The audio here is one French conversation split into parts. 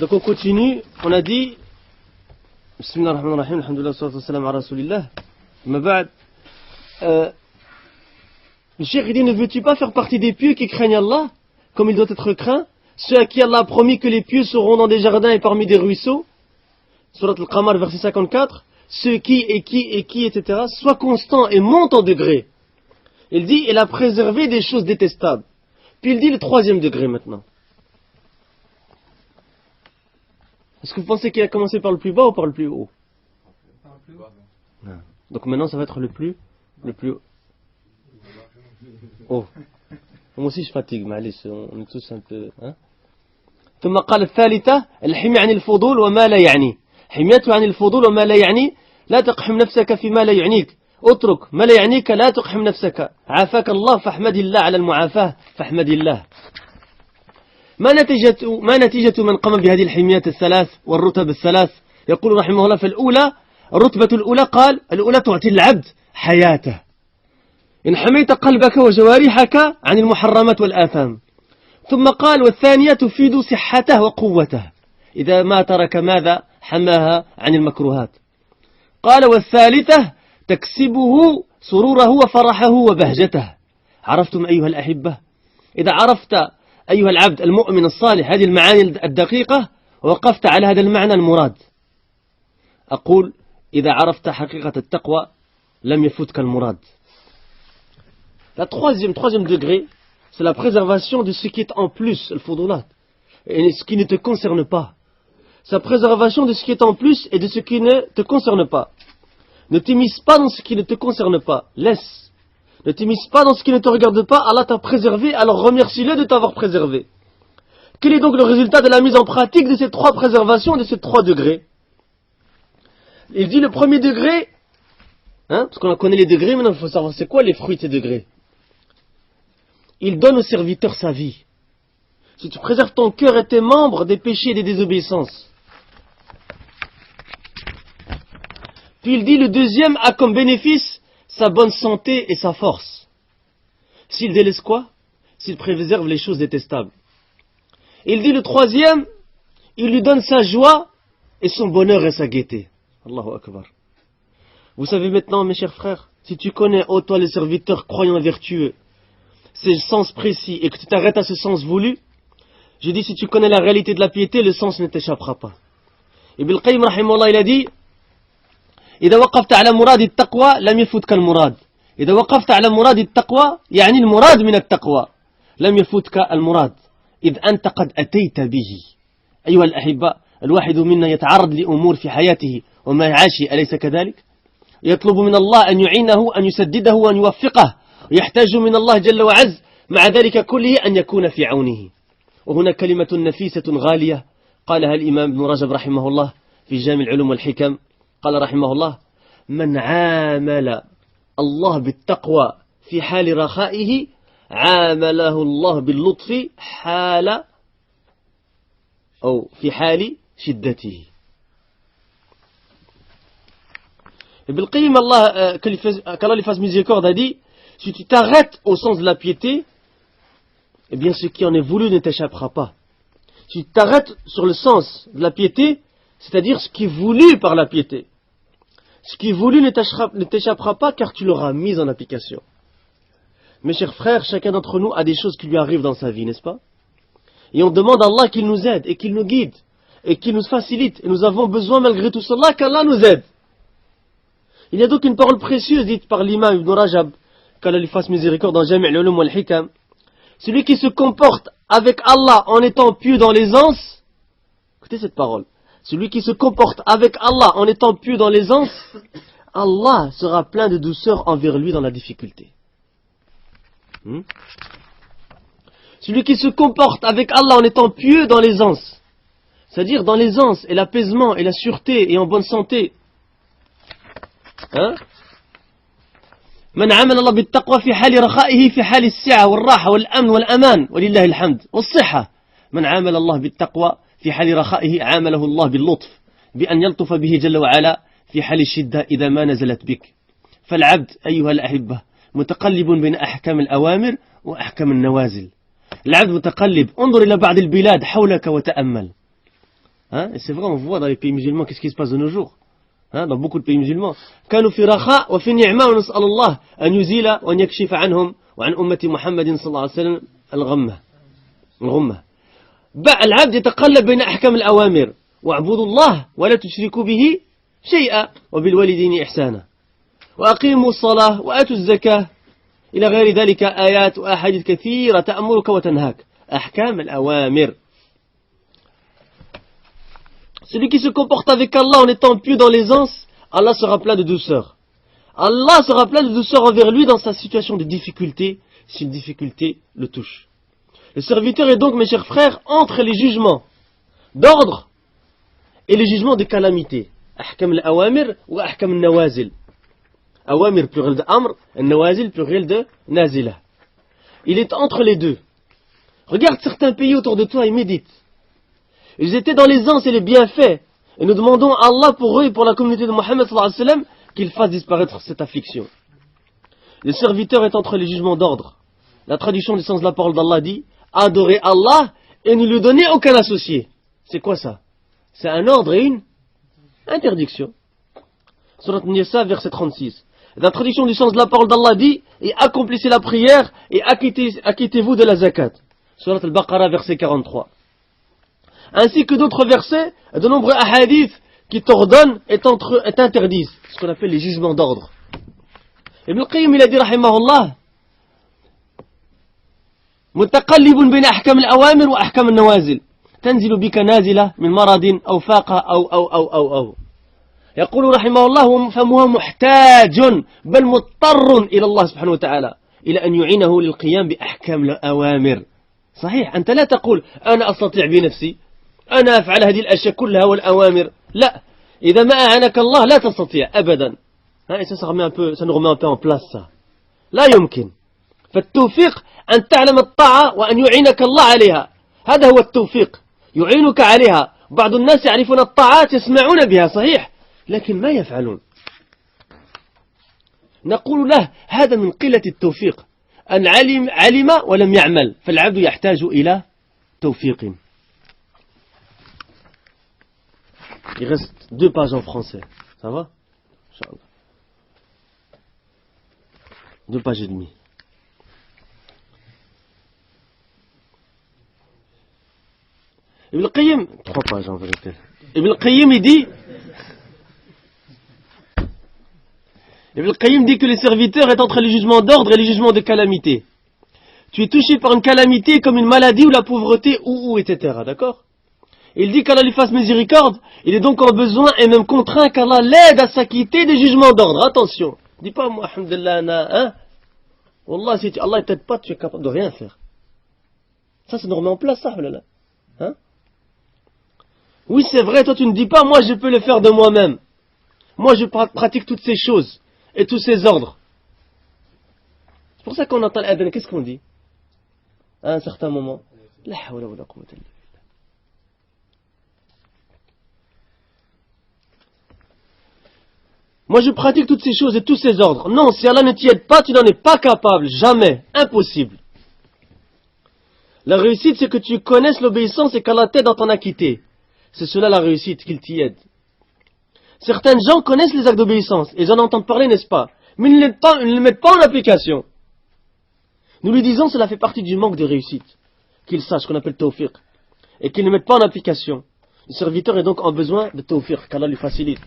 Donc on continue, on a dit Bismillah ar-Rahman ar-Rahim, alhamdulillah, salatu wassalam ala rasulillah. Ma ba'd. Le cheikh dit, ne veux-tu pas faire partie des pieux qui craignent Allah, comme il doit être craint, ceux à qui Allah a promis que les pieux seront dans des jardins et parmi des ruisseaux, Surat al-Qamar, verset 54, ceux qui, etc., soient constants et montent en degré. Il dit, il a préservé des choses détestables. Puis il dit le troisième degré maintenant. Est-ce que vous pensez qu'il a commencé par le plus bas ou par le plus haut? Par le plus bas. Non. Donc maintenant ça va être le plus haut. Moi aussi je fatigue, معلش, on est tous un peu. ثم قال الثالثة الحمية عن الفضول وما لا يعني. حميته عن الفضول وما لا يعني لا تقحم نفسك فيما لا يعنيك. اترك ما لا يعنيك لا تقحم نفسك. عافاك الله فاحمد الله على المعافاة فاحمد الله. ما نتيجة من قام بهذه الحميات الثلاث والرتب الثلاث؟ يقول رحمه الله في الأولى الرتبة الأولى قال الأولى تعطي العبد حياته إن حميت قلبك وجوارحك عن المحرمات والآثام. ثم قال والثانية تفيد صحته وقوته إذا ما ترك ماذا حماها عن المكروهات. قال والثالثة تكسبه سروره وفرحه وبهجته. عرفتم أيها الأحبة؟ إذا عرفت أيها العبد المؤمن الصالح هذه المعاني الدقيقة ووقفت على هذا المعنى المراد، أقول إذا عرفت حقيقة التقوى لم يفوتك المراد. La troisième degré, c'est la préservation de ce qui est en plus, le fudulat, et ce qui ne te concerne pas. C'est la préservation de ce qui est en plus et de ce qui ne te concerne pas. Ne t'immisce pas dans ce qui ne te concerne pas. Laisse. Ne t'immisce pas dans ce qui ne te regarde pas. Allah t'a préservé, alors remercie-le de t'avoir préservé. Quel est donc le résultat de la mise en pratique de ces trois préservations, de ces trois degrés? Il dit le premier degré, parce qu'on connaît les degrés, maintenant il faut savoir c'est quoi les fruits de ces degrés. Il donne au serviteur sa vie. Si tu préserves ton cœur et tes membres des péchés et des désobéissances. Puis il dit le deuxième a comme bénéfice sa bonne santé et sa force. S'il délaisse quoi? S'il préserve les choses détestables. Il dit le troisième, il lui donne sa joie et son bonheur et sa gaieté. Allahu Akbar. Vous savez maintenant, mes chers frères, si tu connais, ô toi le serviteur croyant et vertueux, ces sens précis et que tu t'arrêtes à ce sens voulu, je dis si tu connais la réalité de la piété, le sens ne t'échappera pas. Ibn Qayyim rahimahullah il a dit إذا وقفت على مراد التقوى لم يفوتك المراد. إذا وقفت على مراد التقوى يعني المراد من التقوى لم يفوتك المراد إذ أنت قد أتيت به. أيها الأحباء، الواحد منا يتعرض لأمور في حياته ومعاشه، أليس كذلك؟ يطلب من الله أن يعينه، أن يسدده وأن يوفقه، ويحتاج من الله جل وعز مع ذلك كله أن يكون في عونه. وهنا كلمة نفيسة غالية قالها الإمام ابن رجب رحمه الله في جامع العلوم والحكم، قال رحمه الله من عامل الله بالتقوى في حال رخائه عامله الله باللطف حال أو في حال شدته. Ibn Qayyim, Allah, qu'Allah lui fasse miséricorde, a dit si tu t'arrêtes au sens de la piété, eh bien ce qui en est voulu ne t'échappera pas. Si tu t'arrêtes sur le sens de la piété, c'est-à-dire ce qui est voulu par la piété, ce qui est voulu ne t'échappera pas car tu l'auras mis en application. Mes chers frères, chacun d'entre nous a des choses qui lui arrivent dans sa vie, n'est-ce pas? Et on demande à Allah qu'il nous aide et qu'il nous guide et qu'il nous facilite. Et nous avons besoin malgré tout cela qu'Allah nous aide. Il y a donc une parole précieuse dite par l'imam Ibn Rajab, qu'Allah lui fasse miséricorde dans Jami' al-Ulum wal-Hikam. Celui qui se comporte avec Allah en étant pieux dans l'aisance, écoutez cette parole. Celui qui se comporte avec Allah en étant pieux dans l'aisance, Allah sera plein de douceur envers lui dans la difficulté. Celui qui se comporte avec Allah en étant pieux dans l'aisance, c'est-à-dire dans l'aisance et l'apaisement et la sûreté et en bonne santé. من عامل الله بالتقوى في حال رخائه في حال السعة والراحة والأمن والأمان ولله الحمد والصحة. من عامل الله بالتقوى في حال رخائه عامله الله باللطف بأن يلطف به جل وعلا في حال الشدة إذا ما نزلت بك. فالعبد أيها الأحبة متقلب بين أحكام الأوامر وأحكام النوازل. العبد متقلب، انظر إلى بعض البلاد حولك وتأمل. Hein, et c'est vrai, on voit dans les pays musulmans qu'est-ce qui se passe de nos jours. Hein, dans beaucoup de pays musulmans. كانوا في رخاء وفي نعمة ونسأل الله أن يزيل وأن يكشف عنهم وعن أمة محمد صلى الله عليه وسلم الغمة. العبد يتقلب بين أحكام الأوامر واعبدوا الله ولا تشركوا به شيئا وبالوالدين إحسانا وأقيموا الصلاة وآتوا الزكاة إلى غير ذلك آيات وأحاديث كثيرة تأمرك وتنهاك. أحكام الأوامر. Celui qui se comporte avec Allah en étant pieux dans l'aisance, Allah sera plein de douceur. Allah sera plein de douceur envers lui dans sa situation de difficulté, si une difficulté le touche. Le serviteur est donc, mes chers frères, entre les jugements d'ordre et les jugements de calamité. Ahkam al-awamir ou ahkam al-nawazil. Awamir pluriel de amr, al-nawazil pluriel de nazila. Il est entre les deux. Regarde certains pays autour de toi et médite. Ils étaient dans l'aisance et les bienfaits. Et nous demandons à Allah pour eux et pour la communauté de Mohammed sallallahu alayhi wa sallam qu'il fasse disparaître cette affliction. Le serviteur est entre les jugements d'ordre. La traduction du sens de la parole d'Allah dit adorer Allah et ne lui donner aucun associé. C'est quoi ça? C'est un ordre et une interdiction. Surat Nisa, verset 36. La traduction du sens de la parole d'Allah dit et accomplissez la prière et acquittez-vous de la zakat. Surat Al-Baqarah, verset 43. Ainsi que d'autres versets, de nombreux hadiths qui t'ordonnent et t'interdisent, ce qu'on appelle les jugements d'ordre. Ibn al-Qayyim il a dit rahimahullah متقلب بين أحكام الأوامر وأحكام النوازل تنزل بك نازلة من مرض أو فاقة أو يقول رحمه الله فهو محتاج بل مضطر إلى الله سبحانه وتعالى إلى أن يعينه للقيام بأحكام الأوامر. صحيح أنت لا تقول أنا أستطيع بنفسي أنا أفعل هذه الأشياء كلها والأوامر. لا, إذا ما أعنك الله لا تستطيع أبدا. Ça nous remet un peu en place ça. لا يمكن. فالتوفيق أن تعلم الطاعة وأن يعينك الله عليها. هذا هو التوفيق. يعينك عليها. بعض الناس يعرفون الطاعات يسمعون بها صحيح لكن ما يفعلون. نقول له هذا من قلة التوفيق. أن علم ولم يعمل فالعبد يحتاج إلى توفيق. Il reste 2 pages en français. Ça va? Inch'Allah. 2 pages et demie. Ibn al-Qayyim, 3 pages en vérité. Ibn al-Qayyim il dit que le serviteur est entre les jugements d'ordre et les jugements de calamité. Tu es touché par une calamité comme une maladie ou la pauvreté etc. D'accord? Il dit qu'Allah lui fasse miséricorde, il est donc en besoin et même contraint qu'Allah l'aide à s'acquitter des jugements d'ordre. Attention, dis pas moi, alhamdulillah, hein? Wallah, si Allah ne t'aide pas, tu es capable de rien faire. Ça nous remet en place, ça, là. Hein? Oui, c'est vrai, toi tu ne dis pas, moi je peux le faire de moi-même. Moi je pratique toutes ces choses et tous ces ordres. C'est pour ça qu'on entend l'adhan, qu'est-ce qu'on dit? À un certain moment. La hawla wa la quwwata illa billah. Moi je pratique toutes ces choses et tous ces ordres. Non, si Allah ne t'y aide pas, tu n'en es pas capable. Jamais. Impossible. La réussite, c'est que tu connaisses l'obéissance et qu'Allah t'aide dans ton acquitté. C'est cela la réussite, qu'il t'y aide. Certains gens connaissent les actes d'obéissance. Ils en entendent parler, n'est-ce pas? Mais ils ne les mettent pas en application. Nous lui disons cela fait partie du manque de réussite. Qu'ils sachent qu'on appelle tawfiq. Et qu'ils ne mettent pas en application. Le serviteur est donc en besoin de tawfiq, qu'Allah lui facilite.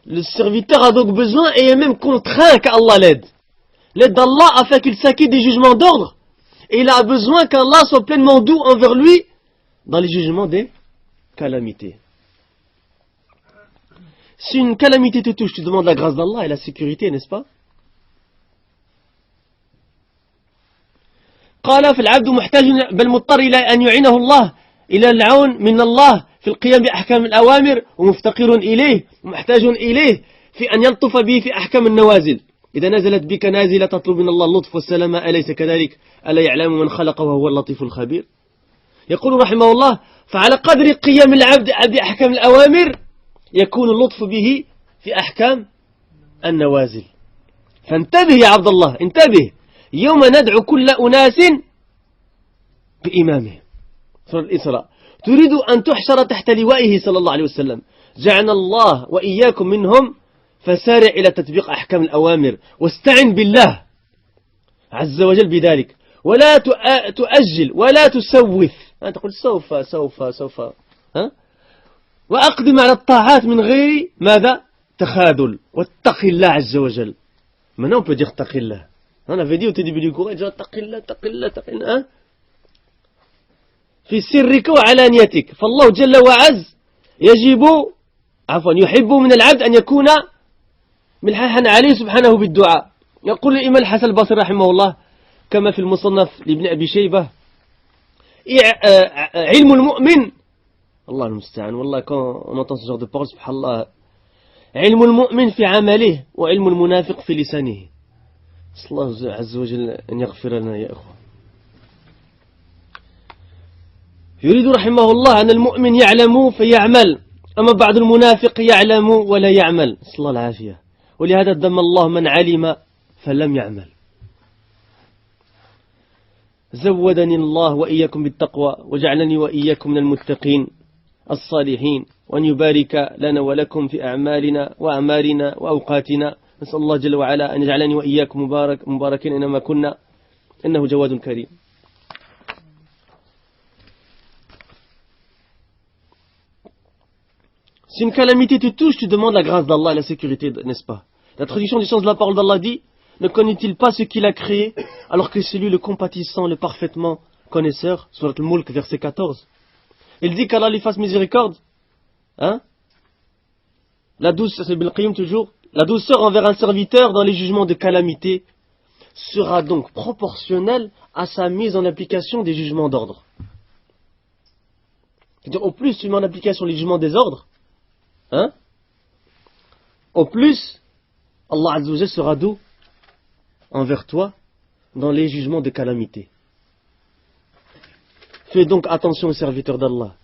Le serviteur a donc besoin et est même contraint qu'Allah l'aide. L'aide d'Allah afin qu'il s'acquitte des jugements d'ordre. Et il a besoin qu'Allah soit pleinement doux envers lui dans les jugements des calamités. Si une calamité te touche, tu demandes la grâce d'Allah et la sécurité, n'est-ce pas? قال فالعبد محتاج بل مضطر إلى أن يعينه الله إلى العون من الله في القيام بأحكام الأوامر ومفتقر إليه ومحتاج إليه في أن يلطف به في أحكام النوازل. إذا نزلت بك نازلة تطلب من الله اللطف والسلامة أليس كذلك؟ ألا يعلم من خلق وهو اللطيف الخبير. يقول رحمه الله فعلى قدر قيام العبد بأحكام الأوامر يكون اللطف به في أحكام النوازل. فانتبه يا عبد الله انتبه يوم ندعو كل أناس بإمامه. سورة الإسراء. تريد أن تحشر تحت لوائه صلى الله عليه وسلم جعلنا الله وإياكم منهم فسارع إلى تطبيق أحكام الأوامر واستعن بالله عز وجل بذلك ولا تؤجل ولا تسوف تقول سوف وأقدم على الطاعات من غير ماذا تخاذل واتق الله عز وجل. Maintenant on peut dire taqillah. On avait dit au début du cours taqillah في سرك وعلانيتك. فالله جل وعز يحب من العبد أن يكون ملححا عليه سبحانه بالدعاء. يقول الإمام الحسن البصري رحمه الله كما في المصنف لابن أبي شيبة علم المؤمن الله المستعان والله quand on entend ce genre de parole سبحان الله علم المؤمن في عمله وعلم المنافق في لسانه. نسأل الله عز وجل أن يغفر لنا يا أخوة. يريد رحمه الله أن المؤمن يعلم فيعمل أما بعض المنافق يعلم ولا يعمل. نسأل الله العافية. ولهذا ذم الله من علم فلم يعمل. زودني الله وإياكم بالتقوى وجعلني وإياكم من المتقين الصالحين وأن يبارك لنا ولكم في أعمالنا وأعمالنا وأوقاتنا. نسأل الله جل وعلا أن يجعلني وإياكم مباركين إنما كنا إنه جواد كريم. Si une calamité te touche, tu demandes la grâce d'Allah et la sécurité, n'est-ce pas? La traduction du sens de la parole d'Allah dit: ne connaît-il pas ce qu'il a créé, alors que c'est lui le compatissant, le parfaitement connaisseur? Surat al-Mulk, verset 14. Il dit qu'Allah lui fasse miséricorde. La douceur, c'est Bil-Qayyim toujours. La douceur envers un serviteur dans les jugements de calamité sera donc proportionnelle à sa mise en application des jugements d'ordre. C'est-à-dire, au plus tu mets en application les jugements des ordres, au plus Allah Azza wa Jalla sera doux envers toi dans les jugements de calamité. Fais donc attention aux serviteurs d'Allah.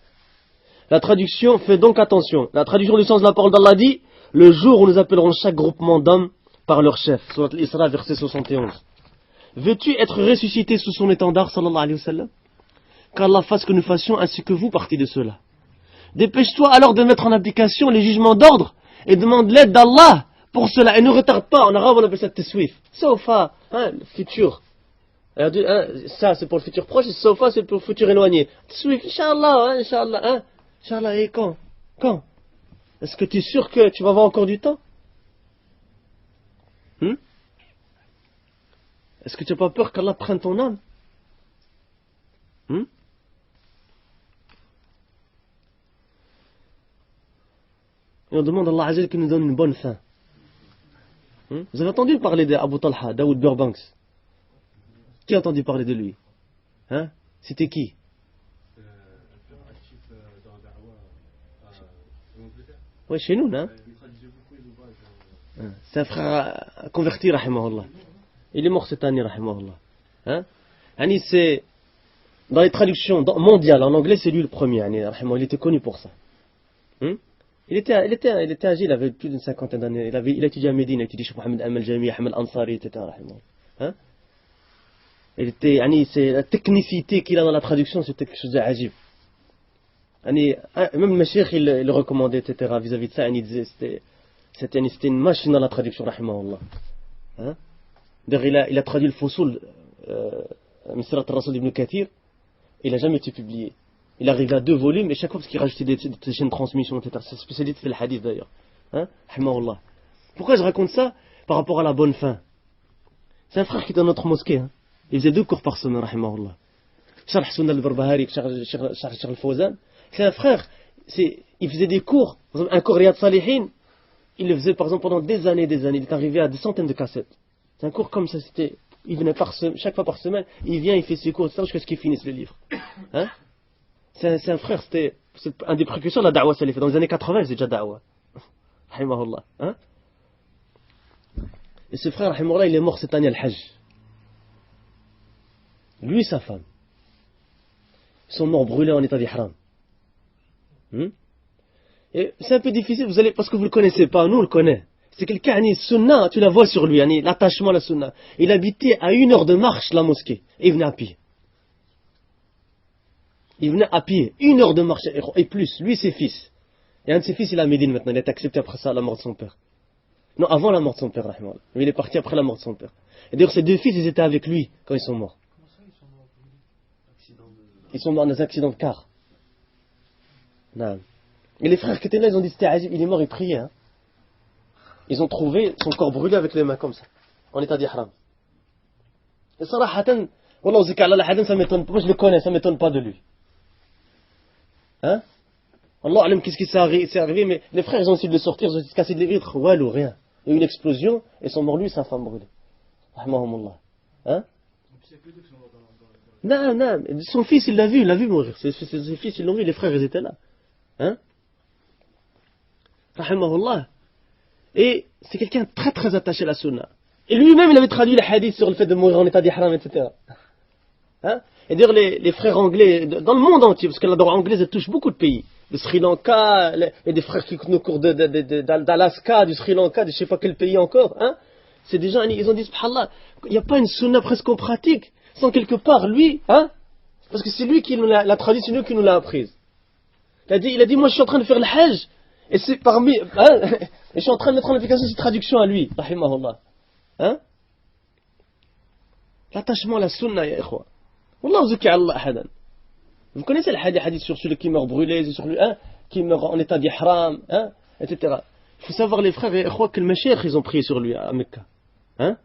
La traduction, fais donc attention. La traduction du sens de la parole d'Allah dit: le jour où nous appellerons chaque groupement d'hommes par leur chef. Surat al-Isra, verset 71. Veux-tu être ressuscité sous son étendard, sallallahu alayhi wa sallam? Qu'Allah fasse que nous fassions ainsi que vous partie de cela. Dépêche-toi alors de mettre en application les jugements d'ordre et demande l'aide d'Allah pour cela. Et ne retarde pas. En arabe on appelle ça teswif. Sofa, le futur. Ça c'est pour le futur proche, et sofa c'est pour le futur éloigné. Teswif, Inch'Allah, Inch'Allah, Inch'Allah, et quand? Est-ce que tu es sûr que tu vas avoir encore du temps? Est-ce que tu n'as pas peur qu'Allah prenne ton âme? Et on demande à Allah Azza qu'il nous donne une bonne fin. Vous avez entendu parler d'Abu Talha, Daoud Burbanks? Qui a entendu parler de lui? C'était qui? Oui, chez nous, non? C'est un frère converti, rahimahullah. Il est mort cette année, rahimahullah. C'est dans les traductions mondiales, en anglais, c'est lui le premier. Il était connu pour ça. Il était âgé, il avait plus d'une cinquantaine d'années. Il a étudié à Médine, il a étudié chez Mohamed Al-Jami, Ahmed Ansari, etc. C'est la technicité qu'il a dans la traduction, c'était quelque chose d'ajib. Même le cheikh, il le recommandait, etc. Vis-à-vis de ça, il disait c'était une machine dans la traduction, rahimahullah. D'ailleurs, il a traduit le Fusul, Misirat al-Rasul ibn Kathir, il n'a jamais été publié. Il arrivait à 2 volumes, et chaque fois, parce qu'il rajoutait des chaînes de transmission, etc. C'est spécialiste de le hadith d'ailleurs. Rahimahullah. Pourquoi je raconte ça? Par rapport à la bonne fin. C'est un frère qui est dans notre mosquée. Il faisait 2 cours par semaine, rahimahullah. Sharh Sunnah al-Barbahari, Sharh al-Fawzan. C'est un frère, il faisait des cours, par exemple, un cours Riyad Salihin, il le faisait par exemple pendant des années, il est arrivé à des centaines de cassettes. C'est un cours comme ça, il venait chaque fois par semaine, il vient, il fait ses cours, jusqu'à ce qu'il finisse le livre. C'est un frère, c'est un des précurseurs de la da'wah salafie. Dans les années 80, c'est déjà da'wah. Rahimahullah. Et ce frère, rahimahullah, il est mort cette année à Al-Hajj. Lui et sa femme. Ils sont morts brûlés en état d'ihram. Et c'est un peu difficile, parce que vous ne le connaissez pas, nous on le connaît. C'est quelqu'un, sunnah, tu la vois sur lui, l'attachement à la sunnah. Il habitait à 1 heure de marche la mosquée, et il venait à pied. Il venait à pied, 1 heure de marche, et plus, lui et ses fils. Et un de ses fils, il est à Médine maintenant, il est accepté après ça, la mort de son père. Non, avant la mort de son père, rahimahullah. Mais il est parti après la mort de son père. Et d'ailleurs, ses 2 fils, ils étaient avec lui quand ils sont morts. Comment ça, ils sont morts Ils sont morts dans un accident de car. Non. Et les frères qui étaient là, ils ont dit c'était Ajib, il est mort, il priait. Hein. Ils ont trouvé son corps brûlé avec les mains comme ça, en état d'ihram. Et sarahatan, wallah zikr ala al-hadan, ça m'étonne pas. Moi je le connais, ça m'étonne pas de lui. Hein? Allah alam qu'est-ce qui s'est arrivé, mais les frères ils ont essayé de le sortir, ils ont essayé de casser des vitres, ou rien. Il y a eu une explosion, et ils sont morts lui et sa femme brûlée. Rahmahumullah. Hein? Non, non, son fils il l'a vu mourir. Ses fils ils l'ont vu, les frères ils étaient là. Hein? Rahimahullah. Et c'est quelqu'un très très attaché à la sunna. Et lui-même il avait traduit les hadiths sur le fait de mourir en état d'ihram, etc. Hein? Et d'ailleurs les frères anglais, dans le monde entier, parce que la droit anglaise elle touche beaucoup de pays. Le Sri Lanka, il y a des frères qui écoutent nos cours d'Alaska, du Sri Lanka, de je sais pas quel pays encore. Hein? C'est des gens, ils ont dit, subhanallah, il n'y a pas une sunna presque en pratique, sans quelque part, lui, hein? Parce que c'est lui qui nous l'a traduit, c'est lui qui nous l'a apprise. Il a dit, moi je suis en train de faire le hajj, et c'est parmi, hein? Et je suis en train de mettre en application cette traduction à lui, rahimahullah. Hein? L'attachement à la sunna, ya ikhwa. Wallahu zuki Allah ahadan. Vous connaissez le hadith sur celui qui meurt brûlé, sur lui, hein? Qui meurt en état d'ihram, hein? Etc. Il faut savoir, les frères, ya ikhwa, que le Mashiach, ils ont prié sur lui à Mecca. Hein?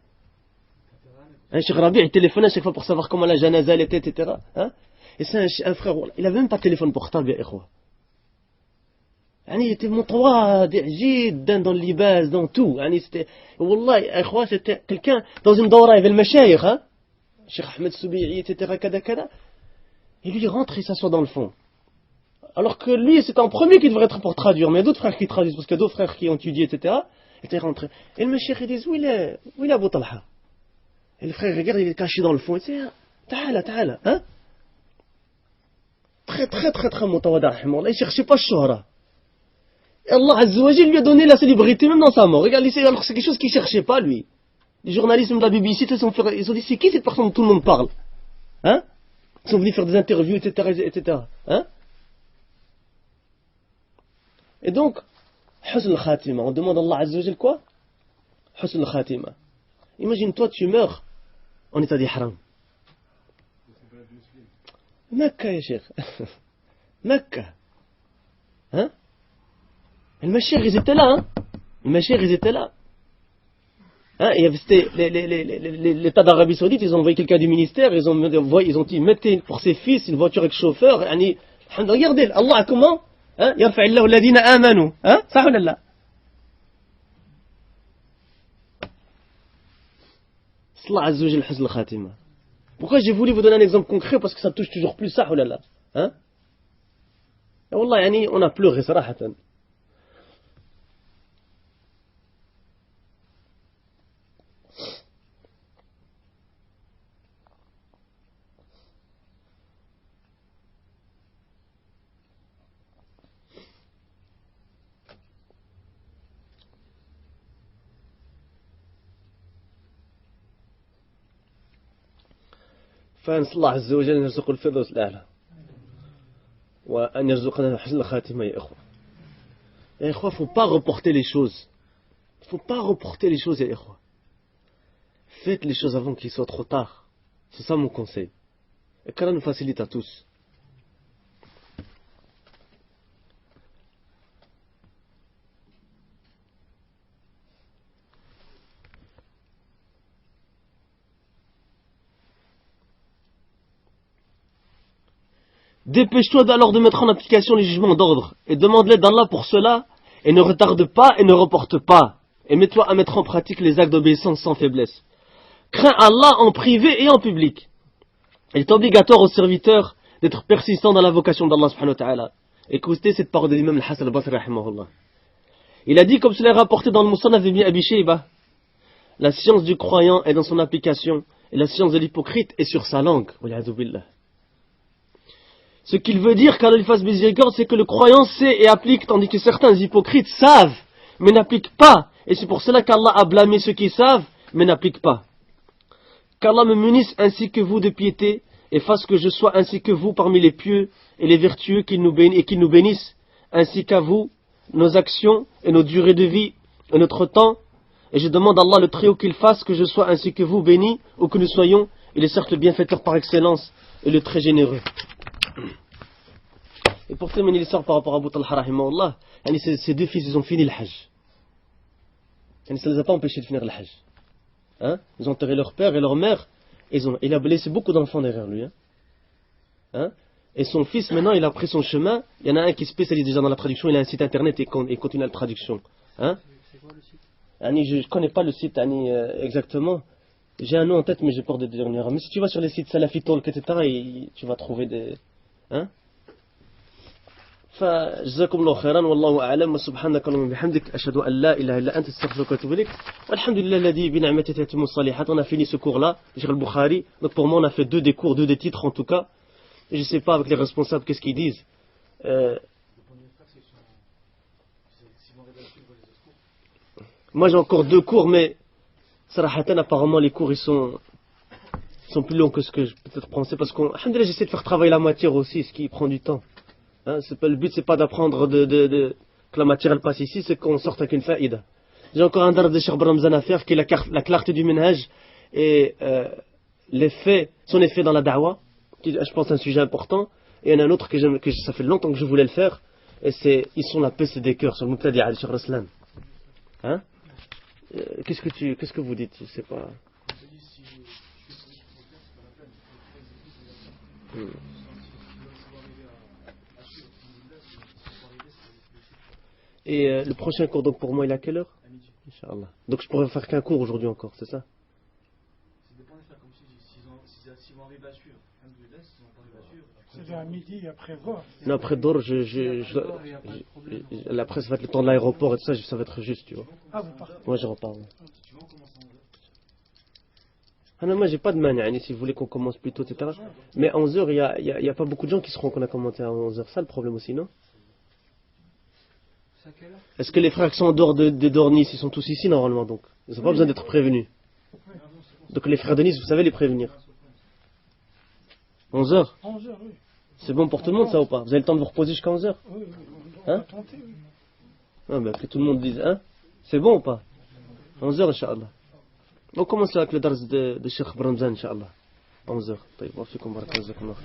Un Cheikh Rabi, il téléphonait à chaque fois pour savoir comment la janaza elle était, etc. Hein? Et c'est un frère, il avait même pas de téléphone portable, ya ikhwa. Il était متواضع جدا dans le libas, dans tout. C'était, والله, إخوة, c'était quelqu'un dans une daura, il y avait le mashayikh, hein, Cheikh Ahmed Soubi'i, etc. Kada, kada. Et lui, il rentre et s'assoit dans le fond. Alors que lui, c'est en premier qui devrait être pour traduire, mais il y a d'autres frères qui traduisent, parce qu'il y a d'autres frères qui ont étudié, etc. Et il est rentré. Et le mashayikh, il dit, où il est Abu Talha? Et le frère regarde, il est caché dans le fond. Il dit, ta'ala, ta'ala, hein? Très, très, très, très mutawada, rahimahullah. Il cherchait pas shuhra. Et Allah Azza wa Jalla lui a donné la célébrité même dans sa mort. Regardez, alors c'est quelque chose qu'il ne cherchait pas, lui. Les journalistes de la BBC, ils ont dit, c'est qui cette personne dont tout le monde parle? Hein? Ils sont venus faire des interviews, etc. etc. Hein? Et donc, Husn al-Khatima, on demande à Allah Azza wa Jalla quoi? Husn al-Khatima. Imagine, toi, tu meurs en état d'ihram. Mecca, ya Cheikh. Mecca. Hein? Et le Mashiach, ils étaient là, hein. Le Mashiach, ils étaient là. Hein, et c'était l'État d'Arabie Saoudite, ils ont envoyé quelqu'un du ministère, ils ont dit, mettez pour ses fils une voiture avec chauffeur. Regardez, Allah, comment? Hein? Yarfa'illahu alladhina amanu. Hein? Ça ou là? Sallallahu Azza wa Jalla husn al-khatima. Pourquoi j'ai voulu vous donner un exemple concret? Parce que ça touche toujours plus ça ou là. Hein? Et Wallah, on a pleuré, sarahatan. فنسأل الله عز وجل أن يرزق الفردوس الأعلى وأن يرزقنا حسن الخاتمة يا إخوة. يا إخوة, faut pas reporter les choses. Faut pas reporter les choses, ya إخوة. Faites les choses avant qu'il soit trop tard. C'est ça mon conseil. Et qu'Allah nous facilite à tous. Dépêche-toi alors de mettre en application les jugements d'ordre et demande l'aide d'Allah pour cela et ne retarde pas et ne reporte pas et mets-toi à mettre en pratique les actes d'obéissance sans faiblesse. Crains Allah en privé et en public. Il est obligatoire aux serviteurs d'être persistants dans la vocation d'Allah subhanahu wa ta'ala. Écoutez cette parole de l'imam al-Hassan al-Basri rahimahullah. Il a dit, comme cela est rapporté dans le Musannaf ibn Abi Shayba, la science du croyant est dans son application et la science de l'hypocrite est sur sa langue. Wal'iyadhu billah. Ce qu'il veut dire qu'Allah lui fasse miséricorde, c'est que le croyant sait et applique, tandis que certains hypocrites savent, mais n'appliquent pas. Et c'est pour cela qu'Allah a blâmé ceux qui savent, mais n'appliquent pas. Qu'Allah me munisse ainsi que vous de piété, et fasse que je sois ainsi que vous parmi les pieux et les vertueux et qu'il nous bénisse, ainsi qu'à vous, nos actions et nos durées de vie et notre temps. Et je demande à Allah le Très-Haut qu'il fasse que je sois ainsi que vous bénis, ou que nous soyons. Il est certes le bienfaiteur par excellence et le très généreux. Et pour terminer l'histoire par rapport à Abu Talha rahimahullah, ces deux fils, ils ont fini le Hajj. Ça ne les a pas empêchés de finir le Hajj. Hein? Ils ont enterré leur père et leur mère. Il a laissé beaucoup d'enfants derrière lui. Hein? Et son fils, maintenant, il a pris son chemin. Il y en a un qui est spécialisé déjà dans la traduction. Il a un site internet et continue la traduction. Hein? C'est quoi le site? Je ne connais pas le site exactement. J'ai un nom en tête, mais j'ai peur de dire une erreur. Mais si tu vas sur les sites Salafi Talk, etc., tu vas trouver des... Hein? فجزاكم الله خيرا والله أعلم وسبحانك اللهم وبحمدك أشهد أن لا إله إلا أنت أستغفرك وأتوب إليك والحمد لله الذي بنعمته تتم الصالحات. On a fini ce cours-là, Cheikh al-Bukhari. Donc pour moi, on a fait deux des cours, deux des titres en tout cas. Et je ne sais pas avec les responsables qu'est-ce qu'ils disent. Moi j'ai encore deux cours, mais Sarahatan, apparemment les cours ils sont plus longs que ce que je peut-être pensais, parce que j'essaie de faire travailler la matière aussi, ce qui prend du temps. Hein, le but c'est pas d'apprendre que la matière elle passe ici, c'est qu'on sorte avec une faïda. J'ai encore un dars de Cheikh Bramzan à faire qui est la clarté du minhaj et son effet dans la da'wa, qui je pense est un sujet important. Et il y en a un autre que ça fait longtemps que je voulais le faire, et ils sont la peste des cœurs sur le Muqtadi al Cheikh Raslan. Hein? Qu'est-ce que vous dites? Je sais pas. Et le prochain cours, donc pour moi, il est à quelle heure? Inch'Allah. Donc je pourrais faire qu'un cours aujourd'hui encore, c'est ça? C'est à midi, après voir. Non, après Dor, la presse va être le temps de l'aéroport et tout ça, ça va être juste, tu vois. Ah, vous partez? Ouais, je repars. Ouais. Ah non, moi j'ai pas de mania, si vous voulez qu'on commence plus tôt, etc. Mais à 11h, il n'y a pas beaucoup de gens qui seront qu'on a commenté à 11h. Ça le problème aussi, non? Est-ce que les frères qui sont en dehors de Dornis, ils sont tous ici normalement donc? Ils n'ont pas besoin d'être prévenus. Donc les frères de Nice, vous savez les prévenir. 11h? 11h, oui. C'est bon pour tout le monde ça ou pas? Vous avez le temps de vous reposer jusqu'à 11h? Oui, on va tenter, oui. Ah, ben, que tout le monde dise, hein? C'est bon ou pas? 11h, Inch'Allah. On commence avec le dars de Cheikh Bramzan, Inch'Allah. 11h. طيب وفيكم بارك الله.